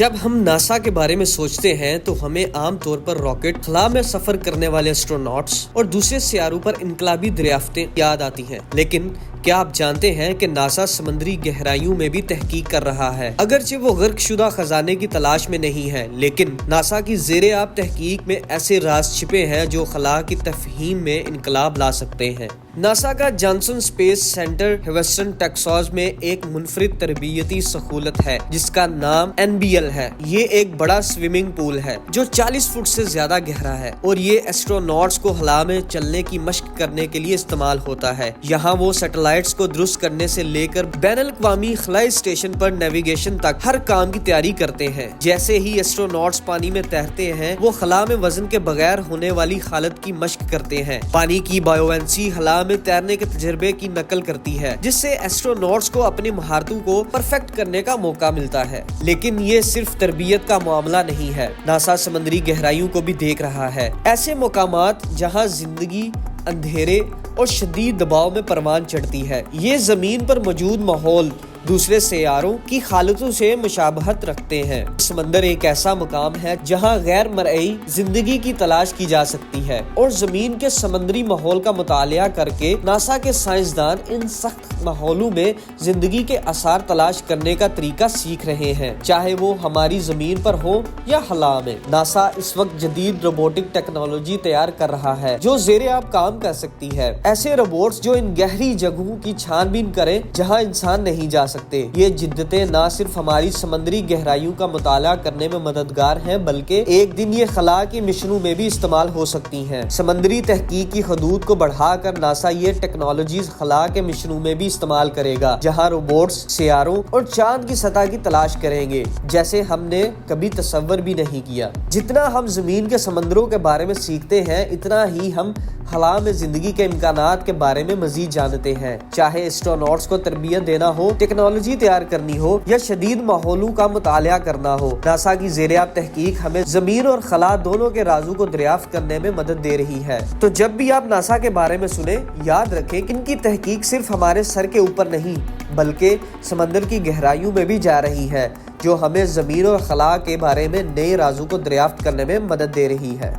جب ہم ناسا کے بارے میں سوچتے ہیں تو ہمیں عام طور پر راکٹ، خلا میں سفر کرنے والے ایسٹروناٹس اور دوسرے سیاروں پر انقلابی دریافتیں یاد آتی ہیں، لیکن کیا آپ جانتے ہیں کہ ناسا سمندری گہرائیوں میں بھی تحقیق کر رہا ہے؟ اگرچہ وہ غرق شدہ خزانے کی تلاش میں نہیں ہے، لیکن ناسا کی زیر آب تحقیق میں ایسے راز چھپے ہیں جو خلا کی تفہیم میں انقلاب لا سکتے ہیں۔ ناسا کا Johnson space centre Houston Texas میں ایک منفرد تربیتی سہولت ہے جس کا نام NBL ہے۔ یہ ایک بڑا سوئمنگ پول ہے جو 40 فٹ سے زیادہ گہرا ہے اور یہ ایسٹروناٹس کو خلا میں چلنے کی مشق کرنے کے لیے استعمال ہوتا ہے۔ یہاں وہ سیٹلائٹس کو درست کرنے سے لے کر بین الاقوامی خلائی اسٹیشن پر نیویگیشن تک ہر کام کی تیاری کرتے ہیں۔ جیسے ہی ایسٹروناٹس پانی میں تیرتے ہیں، وہ خلا میں وزن کے بغیر ہونے والی حالت کی مشق کرتے ہیں۔ پانی کی بایوینسی خلا میں تیرنے کے تجربے کی نقل کرتی ہے، جس سے ایسٹروناٹس کو اپنی مہارتوں کو پرفیکٹ کرنے کا موقع ملتا ہے۔ لیکن یہ صرف تربیت کا معاملہ نہیں ہے، ناسا سمندری گہرائیوں کو بھی دیکھ رہا ہے۔ ایسے مقامات جہاں زندگی اندھیرے اور شدید دباؤ میں پروان چڑھتی ہے۔ یہ زمین پر موجود ماحول دوسرے سیاروں کی حالتوں سے مشابہت رکھتے ہیں۔ سمندر ایک ایسا مقام ہے جہاں غیر مرئی زندگی کی تلاش کی جا سکتی ہے، اور زمین کے سمندری ماحول کا مطالعہ کر کے ناسا کے سائنسدان ان سخت ماحولوں میں زندگی کے آثار تلاش کرنے کا طریقہ سیکھ رہے ہیں، چاہے وہ ہماری زمین پر ہو یا خلا میں۔ ناسا اس وقت جدید روبوٹک ٹیکنالوجی تیار کر رہا ہے جو زیر آب کام کر سکتی ہے۔ ایسے روبوٹس جو ان گہری جگہوں کی چھان بین کریں جہاں انسان نہیں جا سکتے۔ یہ جدتیں نہ صرف ہماری سمندری گہرائیوں کا مطالعہ کرنے میں مددگار ہیں، بلکہ ایک دن یہ خلا کی مشنوں میں بھی استعمال ہو سکتی ہیں۔ سمندری تحقیق کی حدود کو بڑھا کر ناسا یہ ٹیکنالوجیز خلا کے مشنوں میں بھی استعمال کرے گا، جہاں روبوٹس سیاروں اور چاند کی سطح کی تلاش کریں گے جیسے ہم نے کبھی تصور بھی نہیں کیا۔ جتنا ہم زمین کے سمندروں کے بارے میں سیکھتے ہیں، اتنا ہی ہم خلا میں زندگی کے امکانات کے بارے میں مزید جانتے ہیں۔ چاہے ایسٹروناٹس کو تربیت دینا ہو، ٹیکنالوجی تیار کرنی ہو یا شدید ماحولوں کا مطالعہ کرنا ہو، ناسا کی زیر آب تحقیق ہمیں زمین اور خلا دونوں کے رازوں کو دریافت کرنے میں مدد دے رہی ہے۔ تو جب بھی آپ ناسا کے بارے میں سنیں، یاد رکھیں کہ ان کی تحقیق صرف ہمارے سر کے اوپر نہیں بلکہ سمندر کی گہرائیوں میں بھی جا رہی ہے، جو ہمیں زمین اور خلا کے بارے میں نئے رازوں کو دریافت کرنے میں مدد دے رہی ہے۔